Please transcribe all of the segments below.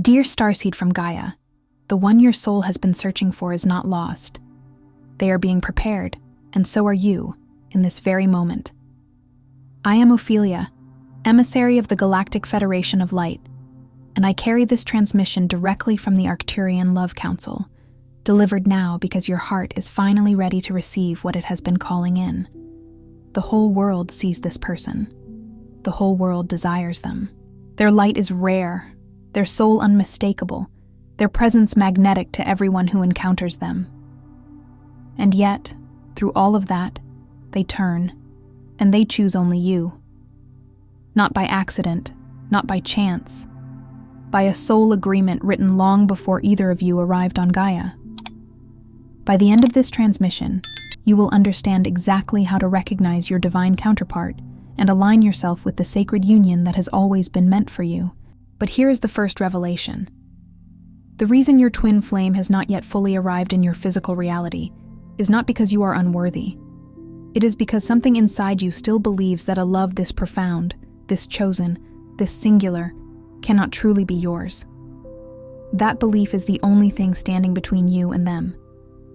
Dear Starseed from Gaia, the one your soul has been searching for is not lost. They are being prepared, and so are you, in this very moment. I am Ophelia, emissary of the Galactic Federation of Light, and I carry this transmission directly from the Arcturian Council, delivered now because your heart is finally ready to receive what it has been calling in. The whole world sees this person. The whole world desires them. Their light is rare, their soul unmistakable, their presence magnetic to everyone who encounters them. And yet, through all of that, they turn, and they choose only you. Not by accident, not by chance, by a soul agreement written long before either of you arrived on Gaia. By the end of this transmission, you will understand exactly how to recognize your divine counterpart and align yourself with the sacred union that has always been meant for you. But here is the first revelation. The reason your twin flame has not yet fully arrived in your physical reality is not because you are unworthy. It is because something inside you still believes that a love this profound, this chosen, this singular, cannot truly be yours. That belief is the only thing standing between you and them.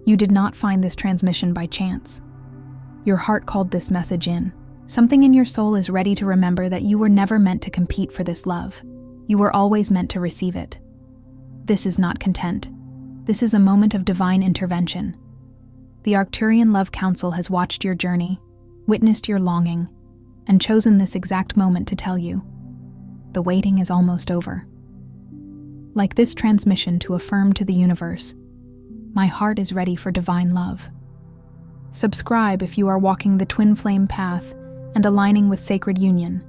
You did not find this transmission by chance. Your heart called this message in. Something in your soul is ready to remember that you were never meant to compete for this love. You were always meant to receive it. This is not content. This is a moment of divine intervention. The Arcturian Council has watched your journey, witnessed your longing, and chosen this exact moment to tell you, the waiting is almost over. Like this transmission to affirm to the universe, my heart is ready for divine love. Subscribe if you are walking the twin flame path and aligning with sacred union.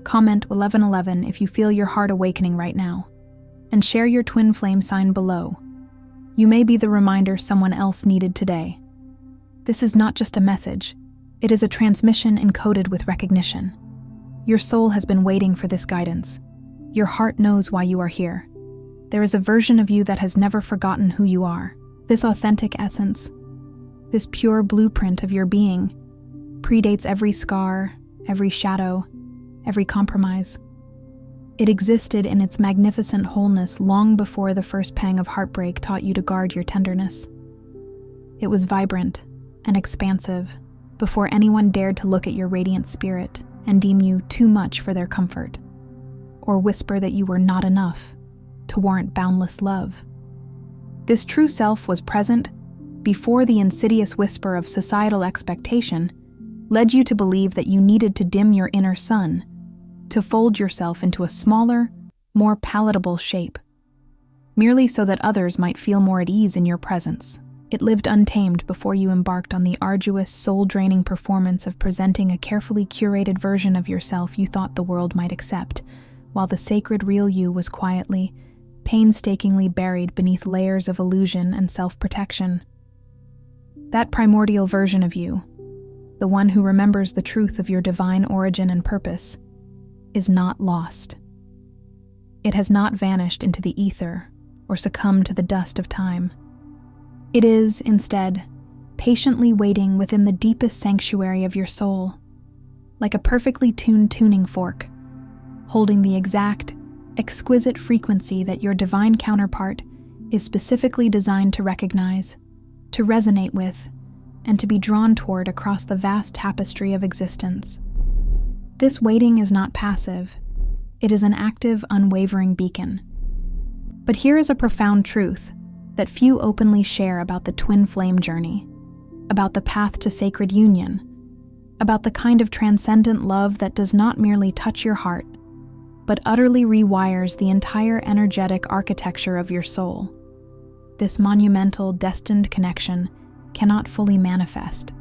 Comment 1111 if you feel your heart awakening right now, and share your twin flame sign below. You may be the reminder someone else needed today. This is not just a message, it is a transmission encoded with recognition. Your soul has been waiting for this guidance. Your heart knows why you are here. There is a version of you that has never forgotten who you are. This authentic essence, this pure blueprint of your being, predates every scar, every shadow, every compromise. It existed in its magnificent wholeness long before the first pang of heartbreak taught you to guard your tenderness. It was vibrant and expansive before anyone dared to look at your radiant spirit and deem you too much for their comfort, or whisper that you were not enough to warrant boundless love. This true self was present before the insidious whisper of societal expectation led you to believe that you needed to dim your inner sun, to fold yourself into a smaller, more palatable shape, merely so that others might feel more at ease in your presence. It lived untamed before you embarked on the arduous, soul-draining performance of presenting a carefully curated version of yourself you thought the world might accept, while the sacred real you was quietly, painstakingly buried beneath layers of illusion and self-protection. That primordial version of you, the one who remembers the truth of your divine origin and purpose, is not lost. It has not vanished into the ether or succumbed to the dust of time. It is, instead, patiently waiting within the deepest sanctuary of your soul, like a perfectly tuned tuning fork, holding the exact, exquisite frequency that your divine counterpart is specifically designed to recognize, to resonate with, and to be drawn toward across the vast tapestry of existence. This waiting is not passive. It is an active, unwavering beacon. But here is a profound truth that few openly share about the twin flame journey, about the path to sacred union, about the kind of transcendent love that does not merely touch your heart, but utterly rewires the entire energetic architecture of your soul. This monumental, destined connection cannot fully manifest,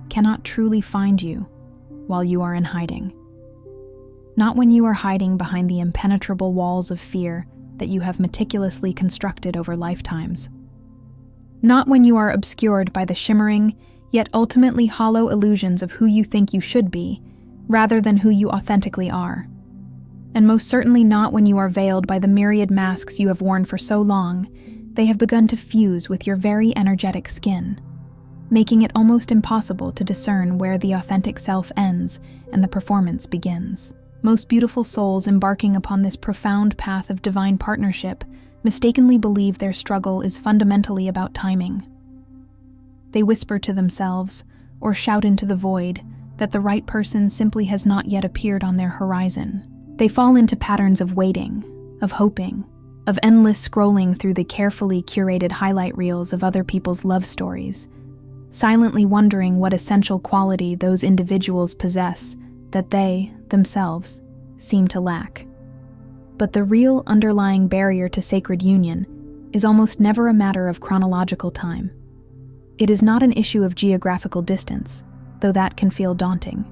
cannot truly find you while you are in hiding. Not when you are hiding behind the impenetrable walls of fear that you have meticulously constructed over lifetimes. Not when you are obscured by the shimmering, yet ultimately hollow illusions of who you think you should be, rather than who you authentically are. And most certainly not when you are veiled by the myriad masks you have worn for so long, they have begun to fuse with your very energetic skin, making it almost impossible to discern where the authentic self ends and the performance begins. Most beautiful souls embarking upon this profound path of divine partnership mistakenly believe their struggle is fundamentally about timing. They whisper to themselves, or shout into the void, that the right person simply has not yet appeared on their horizon. They fall into patterns of waiting, of hoping, of endless scrolling through the carefully curated highlight reels of other people's love stories, silently wondering what essential quality those individuals possess that they, themselves, seem to lack. But the real underlying barrier to sacred union is almost never a matter of chronological time. It is not an issue of geographical distance, though that can feel daunting.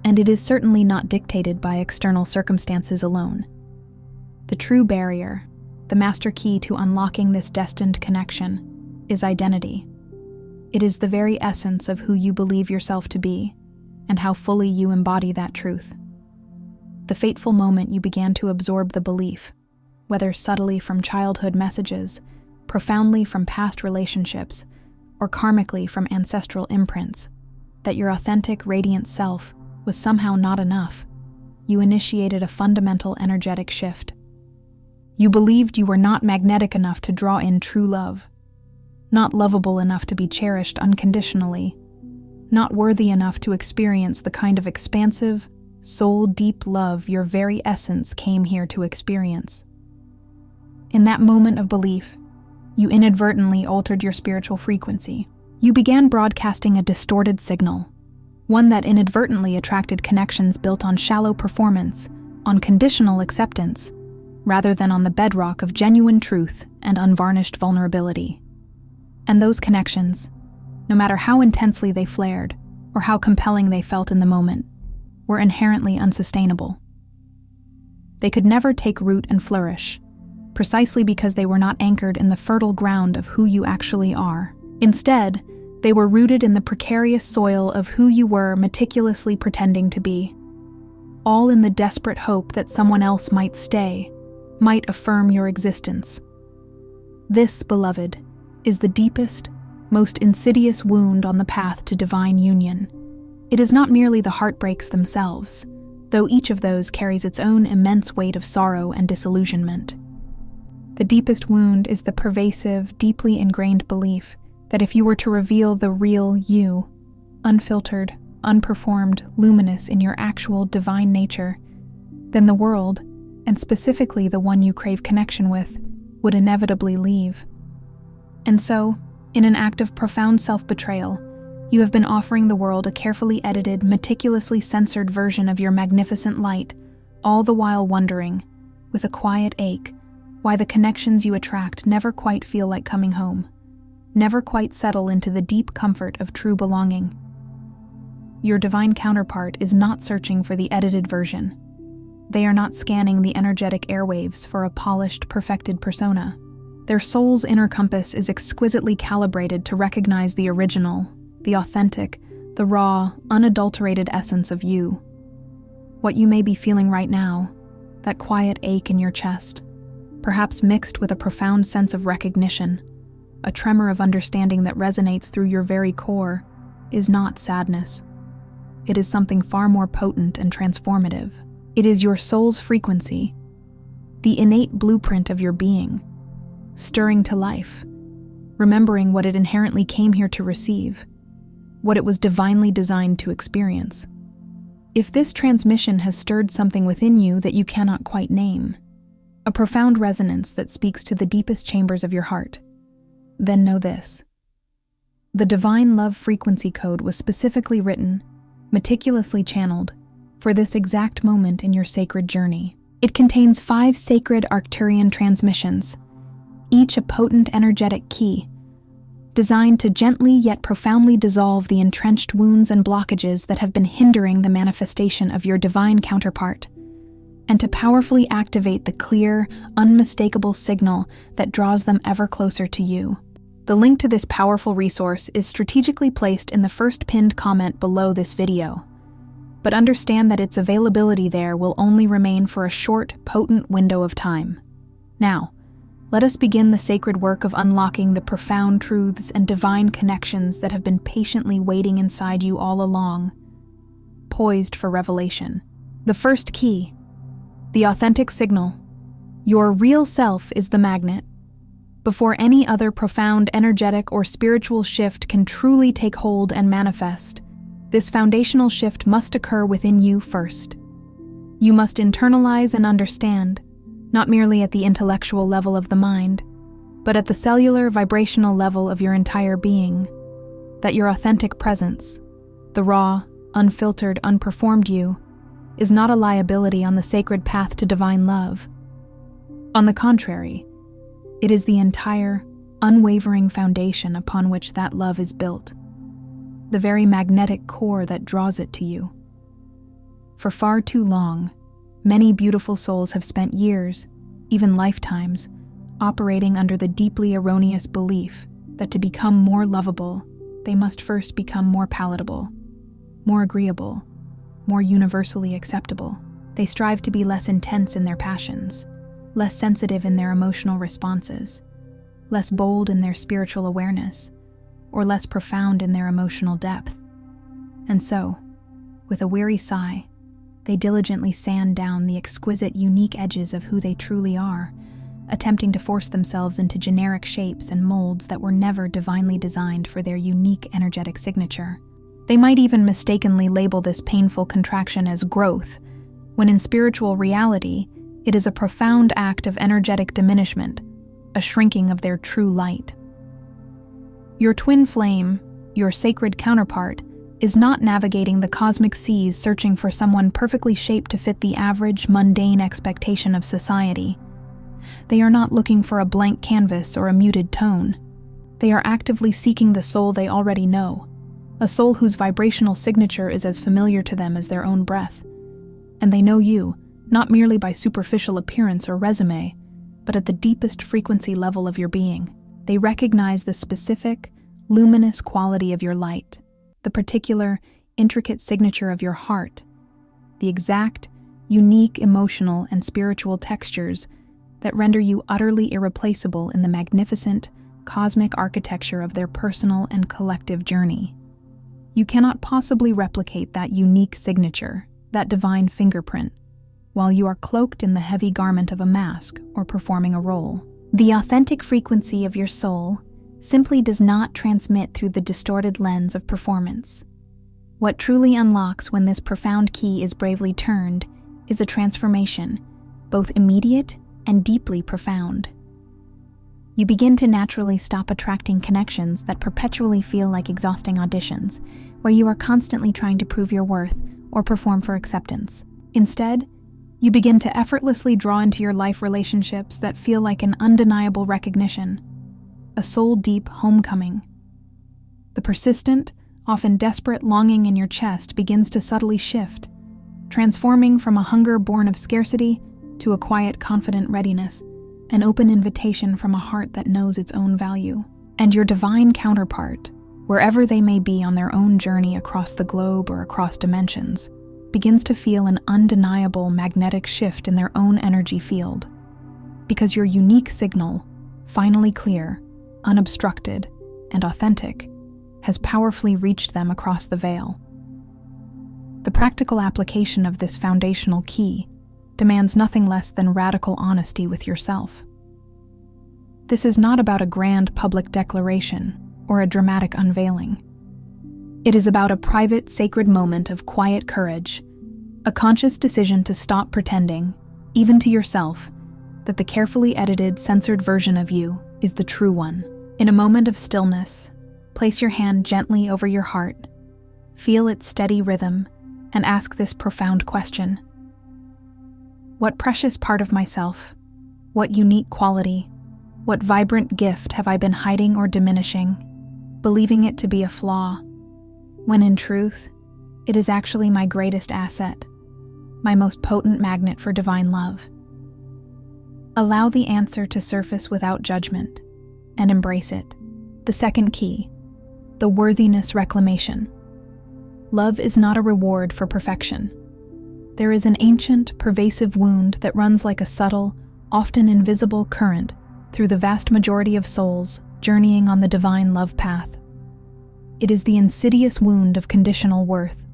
And it is certainly not dictated by external circumstances alone. The true barrier, the master key to unlocking this destined connection, is identity. It is the very essence of who you believe yourself to be, and how fully you embody that truth. The fateful moment you began to absorb the belief, whether subtly from childhood messages, profoundly from past relationships, or karmically from ancestral imprints, that your authentic, radiant self was somehow not enough, you initiated a fundamental energetic shift. You believed you were not magnetic enough to draw in true love, not lovable enough to be cherished unconditionally, not worthy enough to experience the kind of expansive, soul-deep love your very essence came here to experience. In that moment of belief, you inadvertently altered your spiritual frequency. You began broadcasting a distorted signal, one that inadvertently attracted connections built on shallow performance, on conditional acceptance, rather than on the bedrock of genuine truth and unvarnished vulnerability. And those connections, no matter how intensely they flared or how compelling they felt in the moment, were inherently unsustainable. They could never take root and flourish, precisely because they were not anchored in the fertile ground of who you actually are. Instead, they were rooted in the precarious soil of who you were meticulously pretending to be, all in the desperate hope that someone else might stay, might affirm your existence. This, beloved, is the deepest, most insidious wound on the path to divine union. It is not merely the heartbreaks themselves, though each of those carries its own immense weight of sorrow and disillusionment. The deepest wound is the pervasive, deeply ingrained belief that if you were to reveal the real you, unfiltered, unperformed, luminous in your actual divine nature, then the world, and specifically the one you crave connection with, would inevitably leave. And so, in an act of profound self-betrayal, you have been offering the world a carefully edited, meticulously censored version of your magnificent light, all the while wondering, with a quiet ache, why the connections you attract never quite feel like coming home, never quite settle into the deep comfort of true belonging. Your divine counterpart is not searching for the edited version. They are not scanning the energetic airwaves for a polished, perfected persona. Their soul's inner compass is exquisitely calibrated to recognize the original, the authentic, the raw, unadulterated essence of you. What you may be feeling right now, that quiet ache in your chest, perhaps mixed with a profound sense of recognition, a tremor of understanding that resonates through your very core, is not sadness. It is something far more potent and transformative. It is your soul's frequency, the innate blueprint of your being, stirring to life, remembering what it inherently came here to receive, what it was divinely designed to experience. If this transmission has stirred something within you that you cannot quite name, a profound resonance that speaks to the deepest chambers of your heart, then know this. The divine love frequency code was specifically written, meticulously channeled, for this exact moment in your sacred journey. It contains 5 sacred Arcturian transmissions, each a potent energetic key, designed to gently yet profoundly dissolve the entrenched wounds and blockages that have been hindering the manifestation of your divine counterpart, and to powerfully activate the clear, unmistakable signal that draws them ever closer to you. The link to this powerful resource is strategically placed in the first pinned comment below this video, but understand that its availability there will only remain for a short, potent window of time. Now, let us begin the sacred work of unlocking the profound truths and divine connections that have been patiently waiting inside you all along, poised for revelation. The first key, the authentic signal. Your real self is the magnet. Before any other profound energetic or spiritual shift can truly take hold and manifest, this foundational shift must occur within you first. You must internalize and understand, not merely at the intellectual level of the mind, but at the cellular vibrational level of your entire being, that your authentic presence, the raw, unfiltered, unperformed you, is not a liability on the sacred path to divine love. On the contrary, it is the entire, unwavering foundation upon which that love is built, the very magnetic core that draws it to you. For far too long, many beautiful souls have spent years, even lifetimes, operating under the deeply erroneous belief that to become more lovable, they must first become more palatable, more agreeable, more universally acceptable. They strive to be less intense in their passions, less sensitive in their emotional responses, less bold in their spiritual awareness, or less profound in their emotional depth. And so, with a weary sigh, they diligently sand down the exquisite, unique edges of who they truly are, attempting to force themselves into generic shapes and molds that were never divinely designed for their unique energetic signature. They might even mistakenly label this painful contraction as growth, when in spiritual reality, it is a profound act of energetic diminishment, a shrinking of their true light. Your twin flame, your sacred counterpart, is not navigating the cosmic seas searching for someone perfectly shaped to fit the average, mundane expectation of society. They are not looking for a blank canvas or a muted tone. They are actively seeking the soul they already know, a soul whose vibrational signature is as familiar to them as their own breath. And they know you, not merely by superficial appearance or resume, but at the deepest frequency level of your being. They recognize the specific, luminous quality of your light, the particular, intricate signature of your heart, the exact, unique emotional and spiritual textures that render you utterly irreplaceable in the magnificent, cosmic architecture of their personal and collective journey. You cannot possibly replicate that unique signature, that divine fingerprint, while you are cloaked in the heavy garment of a mask or performing a role. The authentic frequency of your soul simply does not transmit through the distorted lens of performance. What truly unlocks when this profound key is bravely turned is a transformation, both immediate and deeply profound. You begin to naturally stop attracting connections that perpetually feel like exhausting auditions, where you are constantly trying to prove your worth or perform for acceptance. Instead, you begin to effortlessly draw into your life relationships that feel like an undeniable recognition, a soul-deep homecoming. The persistent, often desperate longing in your chest begins to subtly shift, transforming from a hunger born of scarcity to a quiet, confident readiness, an open invitation from a heart that knows its own value. And your divine counterpart, wherever they may be on their own journey across the globe or across dimensions, begins to feel an undeniable magnetic shift in their own energy field, because your unique signal, finally clear, unobstructed, and authentic, has powerfully reached them across the veil. The practical application of this foundational key demands nothing less than radical honesty with yourself. This is not about a grand public declaration or a dramatic unveiling. It is about a private, sacred moment of quiet courage, a conscious decision to stop pretending, even to yourself, that the carefully edited, censored version of you is the true one. In a moment of stillness, place your hand gently over your heart, feel its steady rhythm, and ask this profound question. What precious part of myself, what unique quality, what vibrant gift have I been hiding or diminishing, believing it to be a flaw, when in truth, it is actually my greatest asset, my most potent magnet for divine love? Allow the answer to surface without judgment, and embrace it. The second key, the worthiness reclamation. Love is not a reward for perfection. There is an ancient, pervasive wound that runs like a subtle, often invisible current through the vast majority of souls journeying on the divine love path. It is the insidious wound of conditional worth.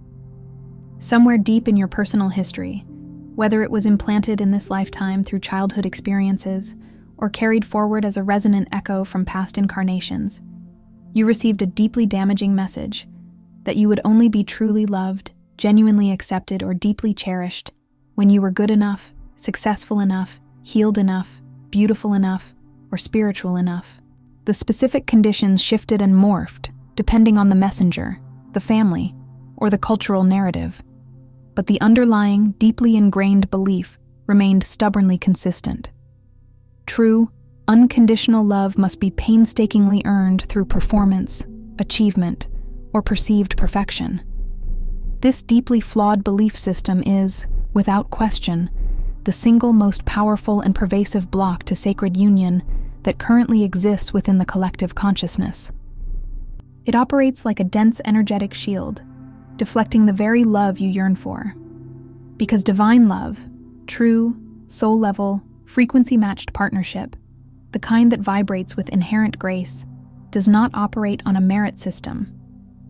Somewhere deep in your personal history, whether it was implanted in this lifetime through childhood experiences or carried forward as a resonant echo from past incarnations, you received a deeply damaging message that you would only be truly loved, genuinely accepted, or deeply cherished when you were good enough, successful enough, healed enough, beautiful enough, or spiritual enough. The specific conditions shifted and morphed depending on the messenger, the family, or the cultural narrative, but the underlying, deeply ingrained belief remained stubbornly consistent. True, unconditional love must be painstakingly earned through performance, achievement, or perceived perfection. This deeply flawed belief system is, without question, the single most powerful and pervasive block to sacred union that currently exists within the collective consciousness. It operates like a dense energetic shield, deflecting the very love you yearn for. Because divine love, true, soul-level, frequency-matched partnership, the kind that vibrates with inherent grace, does not operate on a merit system,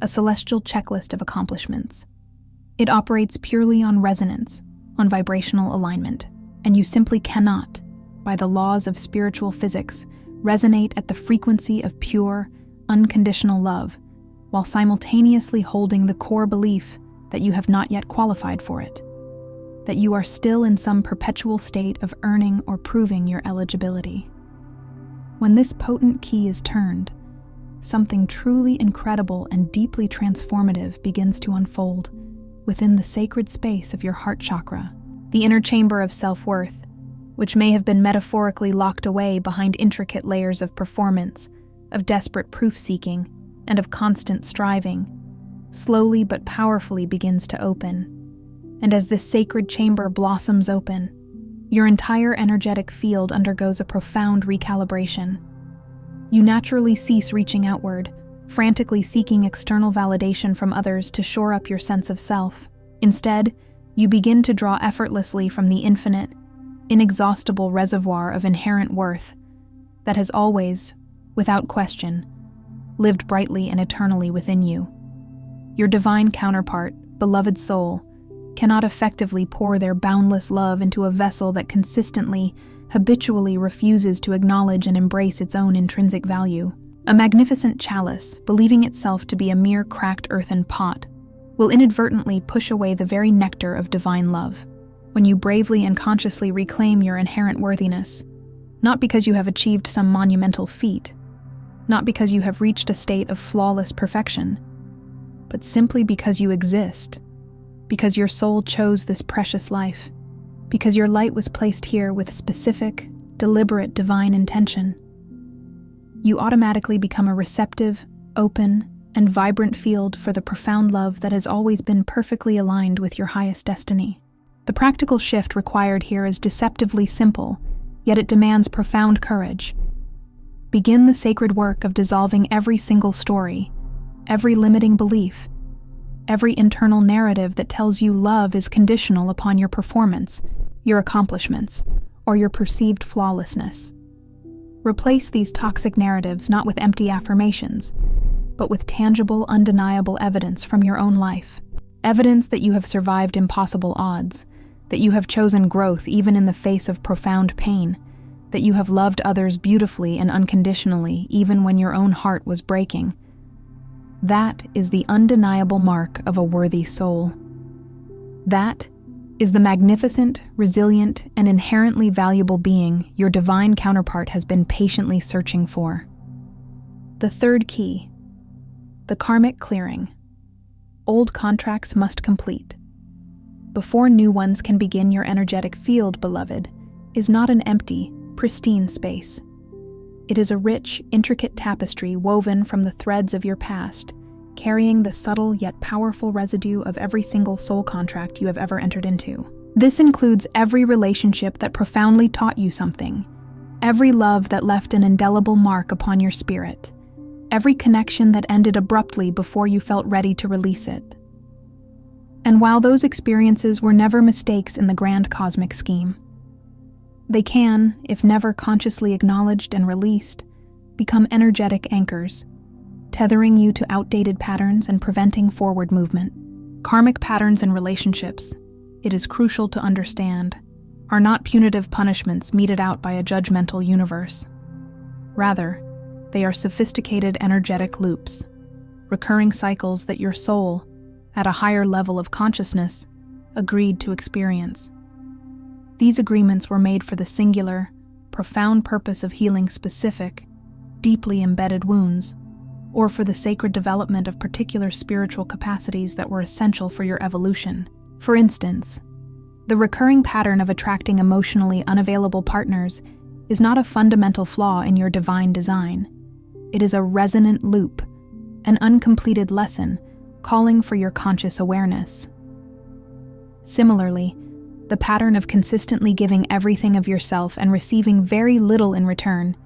a celestial checklist of accomplishments. It operates purely on resonance, on vibrational alignment, and you simply cannot, by the laws of spiritual physics, resonate at the frequency of pure, unconditional love, while simultaneously holding the core belief that you have not yet qualified for it, that you are still in some perpetual state of earning or proving your eligibility. When this potent key is turned, something truly incredible and deeply transformative begins to unfold within the sacred space of your heart chakra, the inner chamber of self-worth, which may have been metaphorically locked away behind intricate layers of performance, of desperate proof-seeking, and of constant striving, slowly but powerfully begins to open. And as this sacred chamber blossoms open, your entire energetic field undergoes a profound recalibration. You naturally cease reaching outward, frantically seeking external validation from others to shore up your sense of self. Instead, you begin to draw effortlessly from the infinite, inexhaustible reservoir of inherent worth that has always, without question, lived brightly and eternally within you. Your divine counterpart, beloved soul, cannot effectively pour their boundless love into a vessel that consistently, habitually refuses to acknowledge and embrace its own intrinsic value. A magnificent chalice, believing itself to be a mere cracked earthen pot, will inadvertently push away the very nectar of divine love when you bravely and consciously reclaim your inherent worthiness, not because you have achieved some monumental feat, not because you have reached a state of flawless perfection, but simply because you exist, because your soul chose this precious life, because your light was placed here with specific, deliberate divine intention. You automatically become a receptive, open, and vibrant field for the profound love that has always been perfectly aligned with your highest destiny. The practical shift required here is deceptively simple, yet it demands profound courage. Begin the sacred work of dissolving every single story, every limiting belief, every internal narrative that tells you love is conditional upon your performance, your accomplishments, or your perceived flawlessness. Replace these toxic narratives not with empty affirmations, but with tangible, undeniable evidence from your own life. Evidence that you have survived impossible odds, that you have chosen growth even in the face of profound pain, that you have loved others beautifully and unconditionally even when your own heart was breaking. That is the undeniable mark of a worthy soul. That is the magnificent, resilient, and inherently valuable being your divine counterpart has been patiently searching for. The third key, the karmic clearing. Old contracts must complete. Before new ones can begin, your energetic field, beloved, is not an empty, pristine space. It is a rich, intricate tapestry woven from the threads of your past, carrying the subtle yet powerful residue of every single soul contract you have ever entered into. This includes every relationship that profoundly taught you something, every love that left an indelible mark upon your spirit, every connection that ended abruptly before you felt ready to release it. And while those experiences were never mistakes in the grand cosmic scheme, they can, if never consciously acknowledged and released, become energetic anchors, tethering you to outdated patterns and preventing forward movement. Karmic patterns in relationships, it is crucial to understand, are not punitive punishments meted out by a judgmental universe. Rather, they are sophisticated energetic loops, recurring cycles that your soul, at a higher level of consciousness, agreed to experience. These agreements were made for the singular, profound purpose of healing specific, deeply embedded wounds, or for the sacred development of particular spiritual capacities that were essential for your evolution. For instance, the recurring pattern of attracting emotionally unavailable partners is not a fundamental flaw in your divine design. It is a resonant loop, an uncompleted lesson calling for your conscious awareness. Similarly, the pattern of consistently giving everything of yourself and receiving very little in return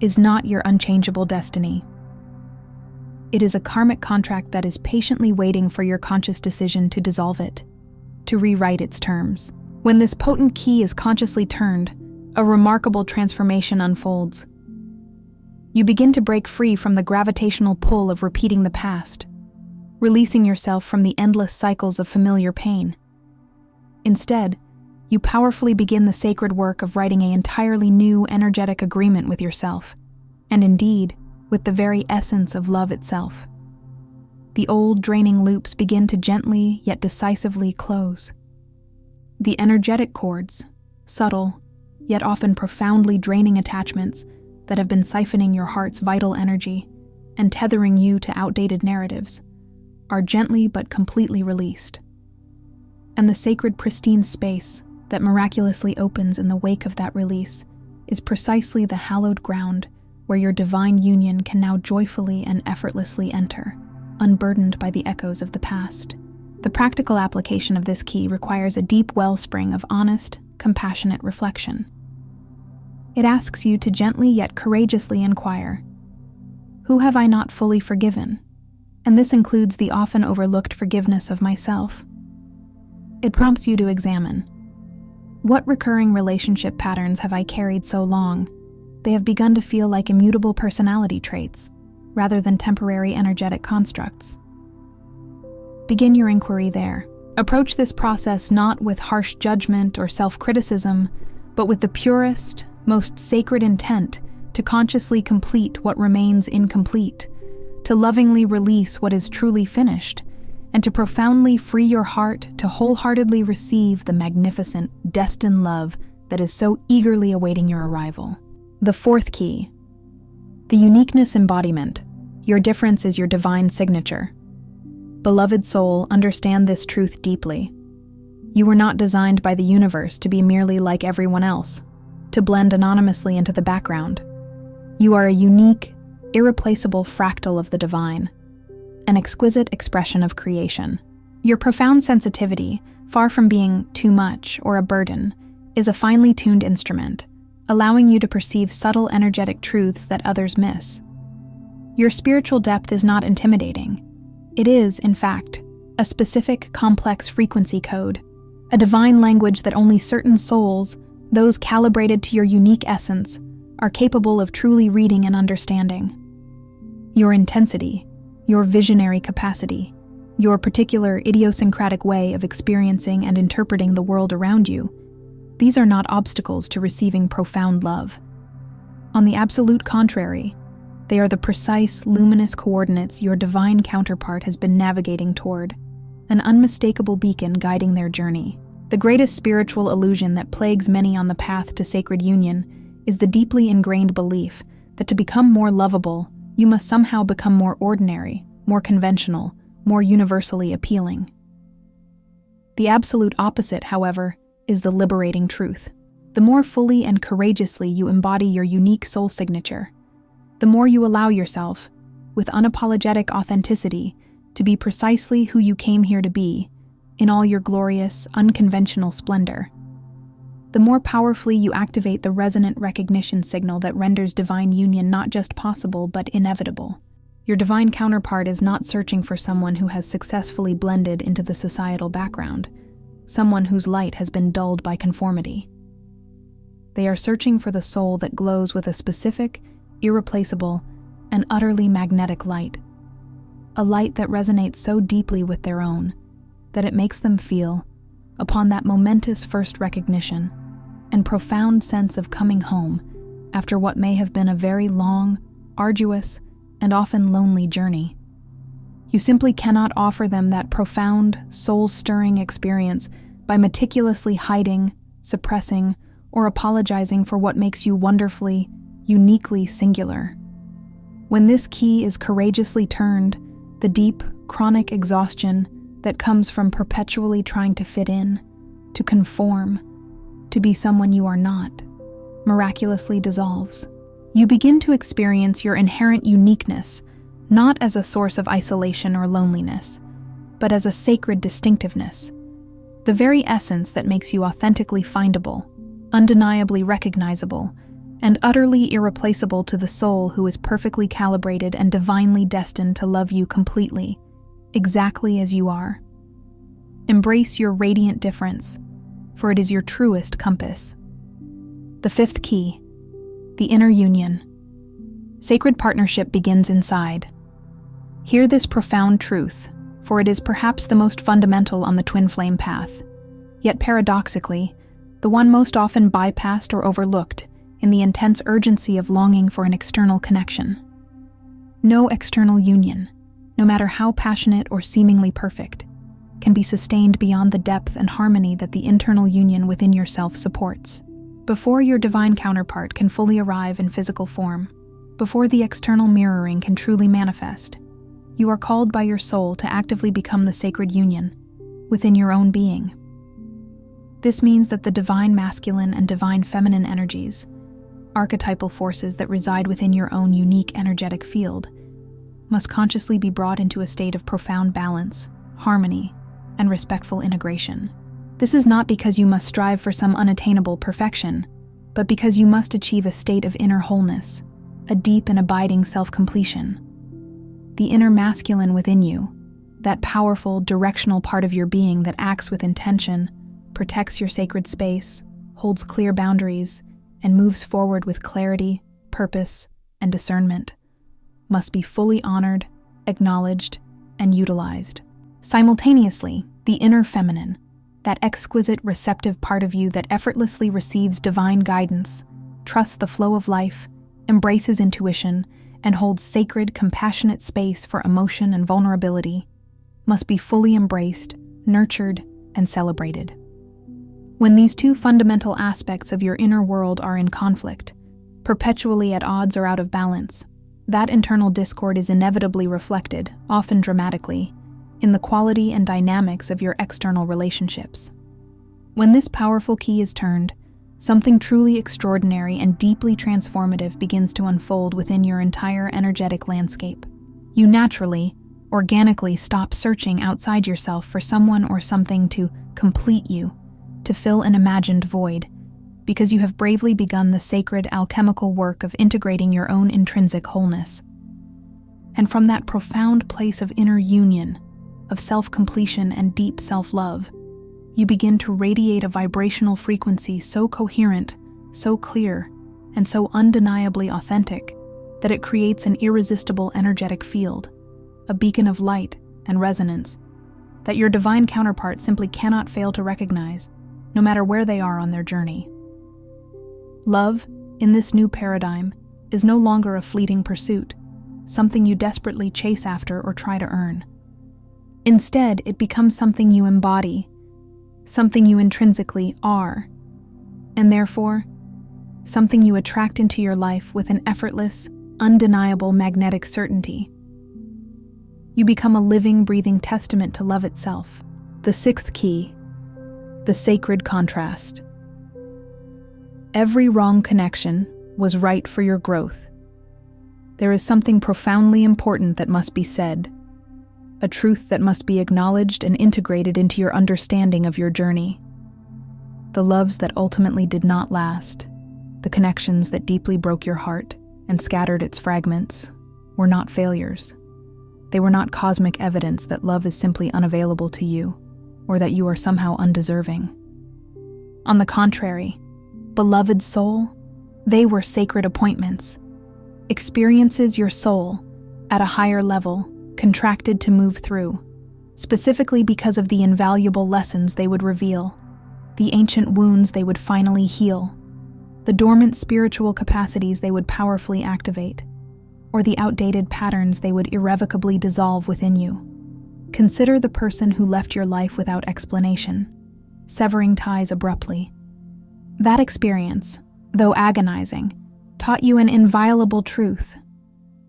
is not your unchangeable destiny. It is a karmic contract that is patiently waiting for your conscious decision to dissolve it, to rewrite its terms. When this potent key is consciously turned, a remarkable transformation unfolds. You begin to break free from the gravitational pull of repeating the past, releasing yourself from the endless cycles of familiar pain. Instead, you powerfully begin the sacred work of writing an entirely new energetic agreement with yourself, and indeed, with the very essence of love itself. The old draining loops begin to gently yet decisively close. The energetic cords, subtle, yet often profoundly draining attachments that have been siphoning your heart's vital energy and tethering you to outdated narratives, are gently but completely released. And the sacred pristine space that miraculously opens in the wake of that release is precisely the hallowed ground where your divine union can now joyfully and effortlessly enter, unburdened by the echoes of the past. The practical application of this key requires a deep wellspring of honest, compassionate reflection. It asks you to gently yet courageously inquire, who have I not fully forgiven? And this includes the often overlooked forgiveness of myself. It prompts you to examine, what recurring relationship patterns have I carried so long? They have begun to feel like immutable personality traits, rather than temporary energetic constructs. Begin your inquiry there. Approach this process not with harsh judgment or self-criticism, but with the purest, most sacred intent to consciously complete what remains incomplete, to lovingly release what is truly finished, and to profoundly free your heart to wholeheartedly receive the magnificent, destined love that is so eagerly awaiting your arrival. The fourth key, the uniqueness embodiment. Your difference is your divine signature. Beloved soul, understand this truth deeply. You were not designed by the universe to be merely like everyone else, to blend anonymously into the background. You are a unique, irreplaceable fractal of the divine, an exquisite expression of creation. Your profound sensitivity, far from being too much or a burden, is a finely tuned instrument, allowing you to perceive subtle energetic truths that others miss. Your spiritual depth is not intimidating. It is, in fact, a specific, complex frequency code, a divine language that only certain souls, those calibrated to your unique essence, are capable of truly reading and understanding. Your intensity, your visionary capacity, your particular idiosyncratic way of experiencing and interpreting the world around you, these are not obstacles to receiving profound love. On the absolute contrary, they are the precise, luminous coordinates your divine counterpart has been navigating toward, an unmistakable beacon guiding their journey. The greatest spiritual illusion that plagues many on the path to sacred union is the deeply ingrained belief that to become more lovable, you must somehow become more ordinary, more conventional, more universally appealing. The absolute opposite, however, is the liberating truth. The more fully and courageously you embody your unique soul signature, the more you allow yourself, with unapologetic authenticity, to be precisely who you came here to be, in all your glorious, unconventional splendor, the more powerfully you activate the resonant recognition signal that renders divine union not just possible but inevitable. Your divine counterpart is not searching for someone who has successfully blended into the societal background, someone whose light has been dulled by conformity. They are searching for the soul that glows with a specific, irreplaceable, and utterly magnetic light, a light that resonates so deeply with their own that it makes them feel upon that momentous first recognition and profound sense of coming home after what may have been a very long, arduous, and often lonely journey. You simply cannot offer them that profound, soul-stirring experience by meticulously hiding, suppressing, or apologizing for what makes you wonderfully, uniquely singular. When this key is courageously turned, the deep, chronic exhaustion that comes from perpetually trying to fit in, to conform, to be someone you are not, miraculously dissolves. You begin to experience your inherent uniqueness, not as a source of isolation or loneliness, but as a sacred distinctiveness, the very essence that makes you authentically findable, undeniably recognizable, and utterly irreplaceable to the soul who is perfectly calibrated and divinely destined to love you completely, exactly as you are. Embrace your radiant difference, for it is your truest compass. The fifth key, the inner union. Sacred partnership begins inside. Hear this profound truth, for it is perhaps the most fundamental on the twin flame path, yet paradoxically, the one most often bypassed or overlooked in the intense urgency of longing for an external connection. No external union, no matter how passionate or seemingly perfect, can be sustained beyond the depth and harmony that the internal union within yourself supports. Before your divine counterpart can fully arrive in physical form, before the external mirroring can truly manifest, you are called by your soul to actively become the sacred union within your own being. This means that the divine masculine and divine feminine energies, archetypal forces that reside within your own unique energetic field, must consciously be brought into a state of profound balance, harmony, and respectful integration. This is not because you must strive for some unattainable perfection, but because you must achieve a state of inner wholeness, a deep and abiding self-completion. The inner masculine within you, that powerful, directional part of your being that acts with intention, protects your sacred space, holds clear boundaries, and moves forward with clarity, purpose, and discernment, must be fully honored, acknowledged, and utilized. Simultaneously, the inner feminine, that exquisite, receptive part of you that effortlessly receives divine guidance, trusts the flow of life, embraces intuition, and holds sacred, compassionate space for emotion and vulnerability, must be fully embraced, nurtured, and celebrated. When these two fundamental aspects of your inner world are in conflict, perpetually at odds or out of balance, that internal discord is inevitably reflected, often dramatically, in the quality and dynamics of your external relationships. When this powerful key is turned, something truly extraordinary and deeply transformative begins to unfold within your entire energetic landscape. You naturally, organically stop searching outside yourself for someone or something to complete you, to fill an imagined void, because you have bravely begun the sacred alchemical work of integrating your own intrinsic wholeness. And from that profound place of inner union, of self-completion and deep self-love, you begin to radiate a vibrational frequency so coherent, so clear, and so undeniably authentic that it creates an irresistible energetic field, a beacon of light and resonance, that your divine counterpart simply cannot fail to recognize, no matter where they are on their journey. Love, in this new paradigm, is no longer a fleeting pursuit, something you desperately chase after or try to earn. Instead, it becomes something you embody, something you intrinsically are, and therefore, something you attract into your life with an effortless, undeniable magnetic certainty. You become a living, breathing testament to love itself. The sixth key, the sacred contrast. Every wrong connection was right for your growth. There is something profoundly important that must be said, a truth that must be acknowledged and integrated into your understanding of your journey. The loves that ultimately did not last, the connections that deeply broke your heart and scattered its fragments, were not failures. They were not cosmic evidence that love is simply unavailable to you, or that you are somehow undeserving. On the contrary, beloved soul, they were sacred appointments, experiences your soul, at a higher level, contracted to move through, specifically because of the invaluable lessons they would reveal, the ancient wounds they would finally heal, the dormant spiritual capacities they would powerfully activate, or the outdated patterns they would irrevocably dissolve within you. Consider the person who left your life without explanation, severing ties abruptly. That experience, though agonizing, taught you an inviolable truth: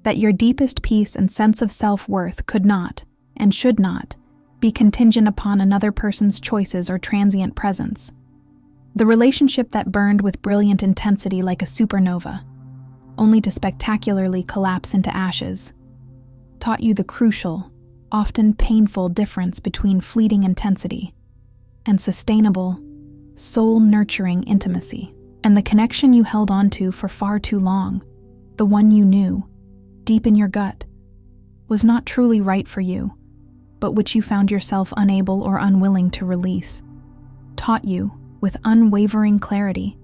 that your deepest peace and sense of self-worth could not, and should not, be contingent upon another person's choices or transient presence. The relationship that burned with brilliant intensity like a supernova, only to spectacularly collapse into ashes, taught you the crucial, often painful difference between fleeting intensity and sustainable, soul-nurturing intimacy. And the connection you held onto for far too long, the one you knew, deep in your gut, was not truly right for you, but which you found yourself unable or unwilling to release, taught you, with unwavering clarity,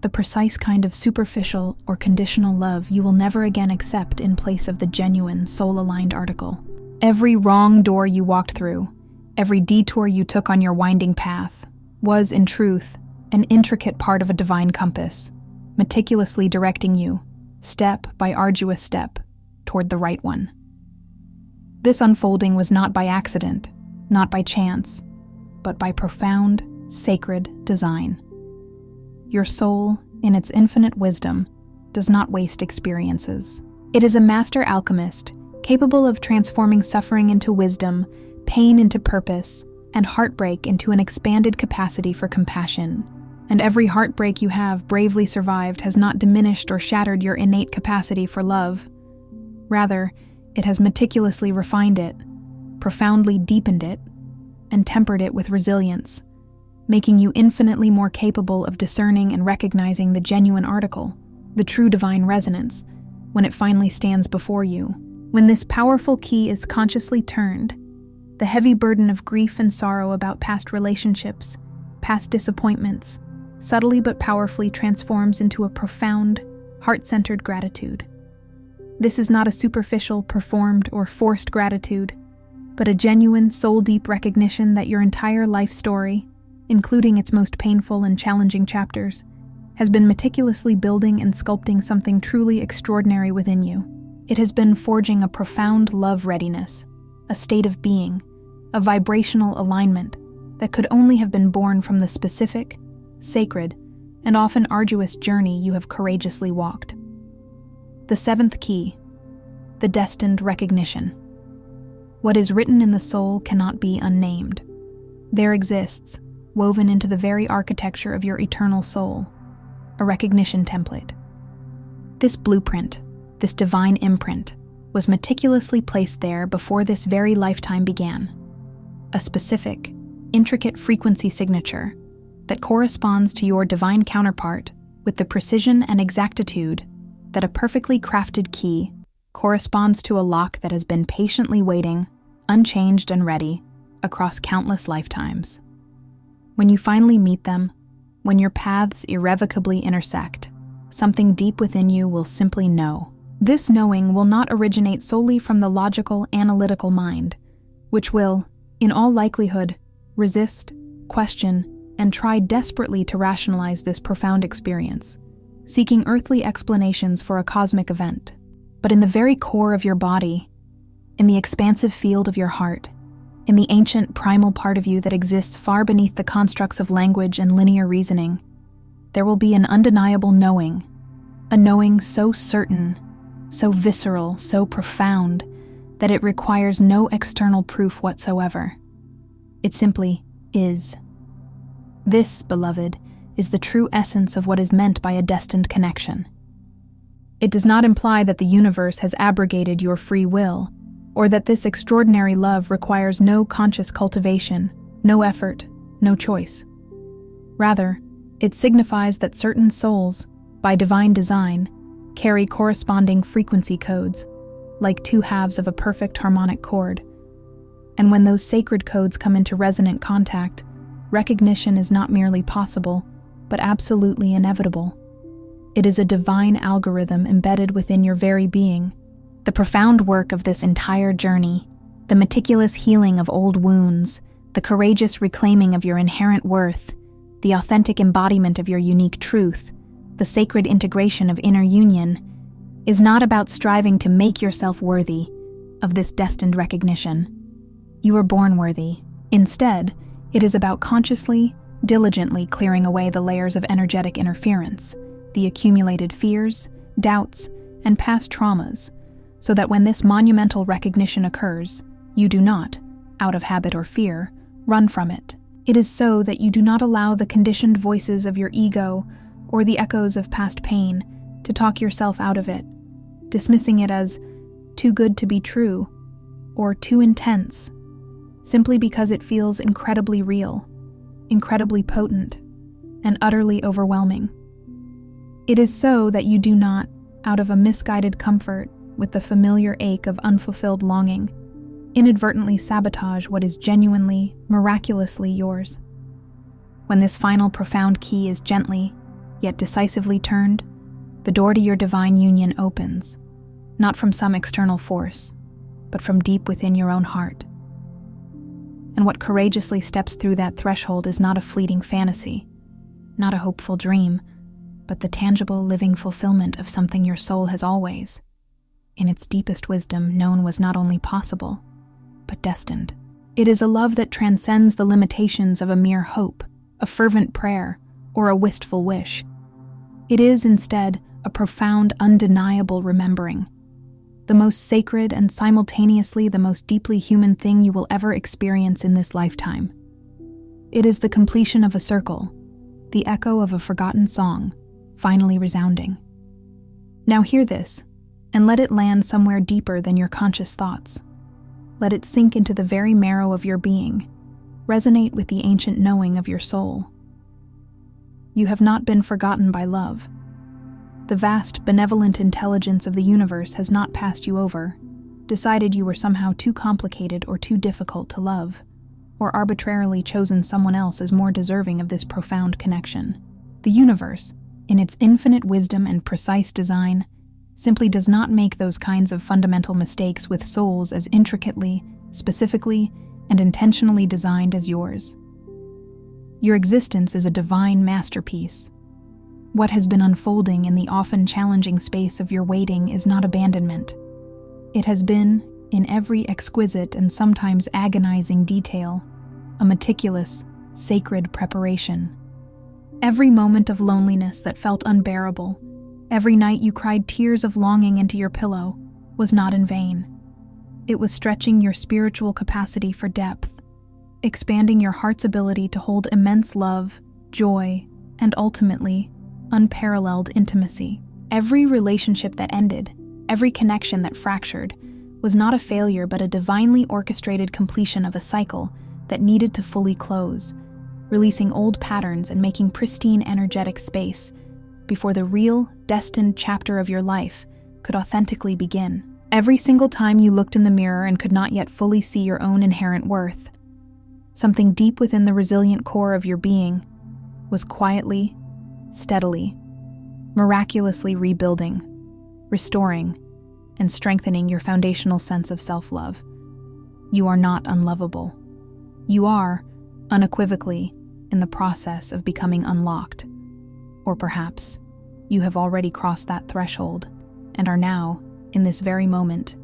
the precise kind of superficial or conditional love you will never again accept in place of the genuine, soul-aligned article. Every wrong door you walked through, every detour you took on your winding path, was, in truth, an intricate part of a divine compass, meticulously directing you, step by arduous step, toward the right one. This unfolding was not by accident, not by chance, but by profound, sacred design. Your soul, in its infinite wisdom, does not waste experiences. It is a master alchemist, capable of transforming suffering into wisdom, pain into purpose, and heartbreak into an expanded capacity for compassion. And every heartbreak you have bravely survived has not diminished or shattered your innate capacity for love. Rather, it has meticulously refined it, profoundly deepened it, and tempered it with resilience, making you infinitely more capable of discerning and recognizing the genuine article, the true divine resonance, when it finally stands before you. When this powerful key is consciously turned, the heavy burden of grief and sorrow about past relationships, past disappointments, subtly but powerfully transforms into a profound, heart-centered gratitude. This is not a superficial, performed, or forced gratitude, but a genuine, soul-deep recognition that your entire life story, including its most painful and challenging chapters, has been meticulously building and sculpting something truly extraordinary within you. It has been forging a profound love readiness, a state of being, a vibrational alignment that could only have been born from the specific, sacred, and often arduous journey you have courageously walked. The seventh key, the destined recognition. What is written in the soul cannot be unnamed. There exists, woven into the very architecture of your eternal soul, a recognition template. This blueprint, this divine imprint, was meticulously placed there before this very lifetime began. A specific, intricate frequency signature that corresponds to your divine counterpart with the precision and exactitude that a perfectly crafted key corresponds to a lock that has been patiently waiting, unchanged and ready, across countless lifetimes. When you finally meet them, when your paths irrevocably intersect, something deep within you will simply know. This knowing will not originate solely from the logical, analytical mind, which will, in all likelihood, resist, question, and try desperately to rationalize this profound experience, seeking earthly explanations for a cosmic event. But in the very core of your body, in the expansive field of your heart, in the ancient primal part of you that exists far beneath the constructs of language and linear reasoning, there will be an undeniable knowing, a knowing so certain, so visceral, so profound, that it requires no external proof whatsoever. It simply is. This, beloved, is the true essence of what is meant by a destined connection. It does not imply that the universe has abrogated your free will, or that this extraordinary love requires no conscious cultivation, no effort, no choice. Rather, it signifies that certain souls, by divine design, carry corresponding frequency codes, like two halves of a perfect harmonic chord. And when those sacred codes come into resonant contact, recognition is not merely possible, but absolutely inevitable. It is a divine algorithm embedded within your very being. The profound work of this entire journey, The meticulous healing of old wounds, the courageous reclaiming of your inherent worth, the authentic embodiment of your unique truth, the sacred integration of inner union, is not about striving to make yourself worthy of this destined recognition. You were born worthy. Instead, it is about consciously, diligently clearing away the layers of energetic interference, the accumulated fears, doubts, and past traumas, so that when this monumental recognition occurs, you do not, out of habit or fear, run from it. It is so that you do not allow the conditioned voices of your ego or the echoes of past pain to talk yourself out of it, dismissing it as too good to be true or too intense, simply because it feels incredibly real, incredibly potent, and utterly overwhelming. It is so that you do not, out of a misguided comfort with the familiar ache of unfulfilled longing, inadvertently sabotage what is genuinely, miraculously yours. When this final profound key is gently, yet decisively turned, the door to your divine union opens, not from some external force, but from deep within your own heart. And what courageously steps through that threshold is not a fleeting fantasy, not a hopeful dream, but the tangible, living fulfillment of something your soul has always, in its deepest wisdom, known was not only possible, but destined. It is a love that transcends the limitations of a mere hope, a fervent prayer, or a wistful wish. It is, instead, a profound, undeniable remembering, the most sacred and simultaneously the most deeply human thing you will ever experience in this lifetime. It is the completion of a circle, the echo of a forgotten song, finally resounding. Now hear this, and let it land somewhere deeper than your conscious thoughts. Let it sink into the very marrow of your being, resonate with the ancient knowing of your soul. You have not been forgotten by love. The vast, benevolent intelligence of the universe has not passed you over, decided you were somehow too complicated or too difficult to love, or arbitrarily chosen someone else as more deserving of this profound connection. The universe, in its infinite wisdom and precise design, simply does not make those kinds of fundamental mistakes with souls as intricately, specifically, and intentionally designed as yours. Your existence is a divine masterpiece. What has been unfolding in the often challenging space of your waiting is not abandonment. It has been, in every exquisite and sometimes agonizing detail, a meticulous, sacred preparation. Every moment of loneliness that felt unbearable, every night you cried tears of longing into your pillow, was not in vain. It was stretching your spiritual capacity for depth, expanding your heart's ability to hold immense love, joy, and ultimately, unparalleled intimacy. Every relationship that ended, every connection that fractured, was not a failure but a divinely orchestrated completion of a cycle that needed to fully close, releasing old patterns and making pristine energetic space before the real, destined chapter of your life could authentically begin. Every single time you looked in the mirror and could not yet fully see your own inherent worth, something deep within the resilient core of your being was quietly, steadily, miraculously rebuilding, restoring, and strengthening your foundational sense of self-love. You are not unlovable. You are, unequivocally, in the process of becoming unlocked. Or perhaps, you have already crossed that threshold and are now, in this very moment,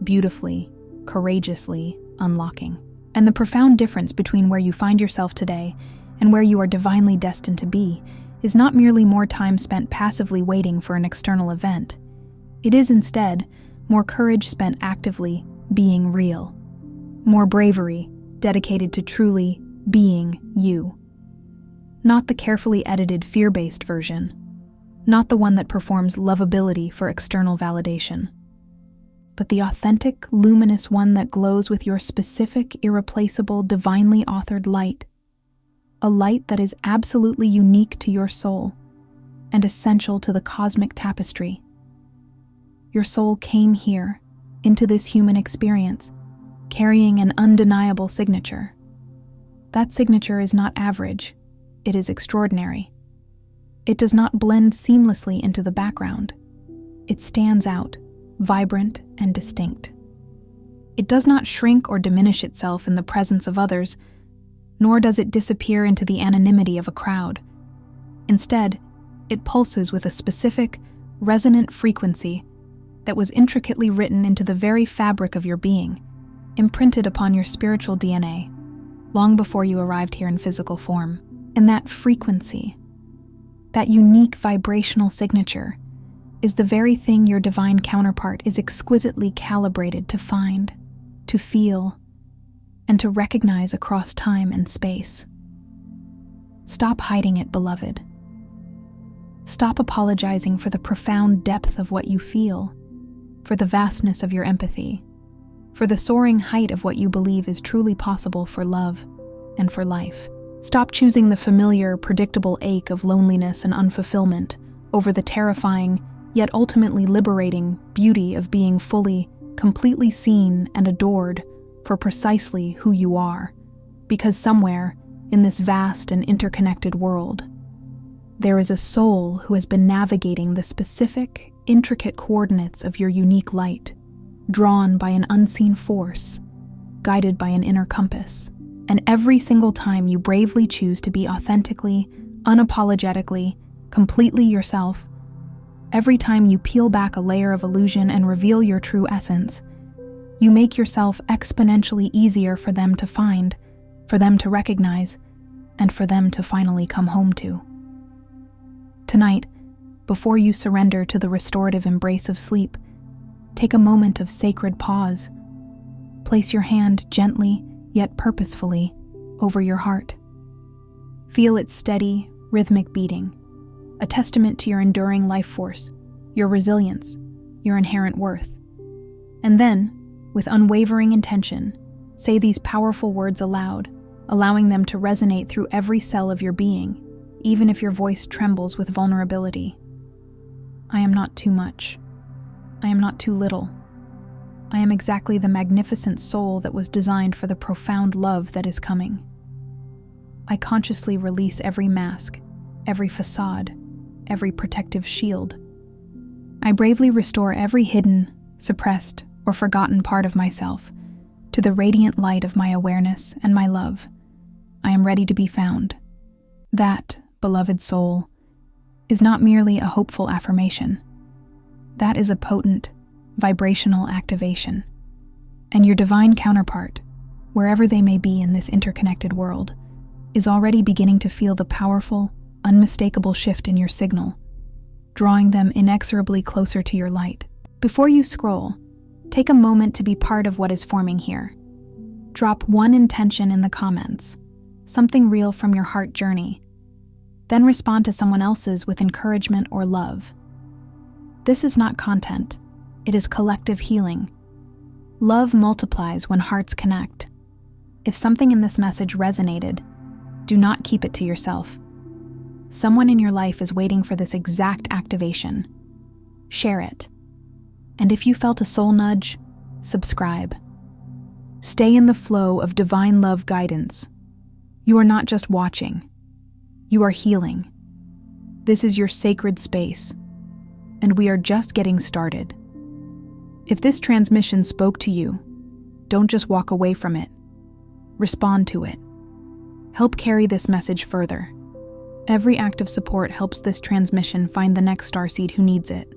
beautifully, courageously unlocking. And the profound difference between where you find yourself today and where you are divinely destined to be is not merely more time spent passively waiting for an external event. It is instead more courage spent actively being real, more bravery dedicated to truly being you. Not the carefully edited fear-based version, not the one that performs lovability for external validation, but the authentic, luminous one that glows with your specific, irreplaceable, divinely authored light, a light that is absolutely unique to your soul and essential to the cosmic tapestry. Your soul came here, into this human experience, carrying an undeniable signature. That signature is not average, it is extraordinary. It does not blend seamlessly into the background. It stands out, vibrant and distinct. It does not shrink or diminish itself in the presence of others, nor does it disappear into the anonymity of a crowd. Instead, it pulses with a specific, resonant frequency that was intricately written into the very fabric of your being, imprinted upon your spiritual DNA, long before you arrived here in physical form. And that frequency, that unique vibrational signature, is the very thing your divine counterpart is exquisitely calibrated to find, to feel, and to recognize across time and space. Stop hiding it, beloved. Stop apologizing for the profound depth of what you feel, for the vastness of your empathy, for the soaring height of what you believe is truly possible for love and for life. Stop choosing the familiar, predictable ache of loneliness and unfulfillment over the terrifying, yet ultimately liberating beauty of being fully, completely seen and adored for precisely who you are, because somewhere in this vast and interconnected world, there is a soul who has been navigating the specific, intricate coordinates of your unique light, drawn by an unseen force, guided by an inner compass. And every single time you bravely choose to be authentically, unapologetically, completely yourself, every time you peel back a layer of illusion and reveal your true essence, you make yourself exponentially easier for them to find, for them to recognize, and for them to finally come home to. Tonight, before you surrender to the restorative embrace of sleep, take a moment of sacred pause. Place your hand gently, yet purposefully, over your heart. Feel its steady, rhythmic beating, a testament to your enduring life force, your resilience, your inherent worth. And then, with unwavering intention, say these powerful words aloud, allowing them to resonate through every cell of your being, even if your voice trembles with vulnerability. I am not too much. I am not too little. I am exactly the magnificent soul that was designed for the profound love that is coming. I consciously release every mask, every facade, every protective shield. I bravely restore every hidden, suppressed, or forgotten part of myself to the radiant light of my awareness and my love. I am ready to be found. That, beloved soul, is not merely a hopeful affirmation. That is a potent, vibrational activation. And your divine counterpart, wherever they may be in this interconnected world, is already beginning to feel the powerful, unmistakable shift in your signal, drawing them inexorably closer to your light. Before you scroll, take a moment to be part of what is forming here. Drop one intention in the comments, something real from your heart journey. Then respond to someone else's with encouragement or love. This is not content. It is collective healing. Love multiplies when hearts connect. If something in this message resonated, do not keep it to yourself. Someone in your life is waiting for this exact activation. Share it. And if you felt a soul nudge, subscribe. Stay in the flow of divine love guidance. You are not just watching. You are healing. This is your sacred space, and we are just getting started. If this transmission spoke to you, don't just walk away from it. Respond to it. Help carry this message further. Every act of support helps this transmission find the next starseed who needs it.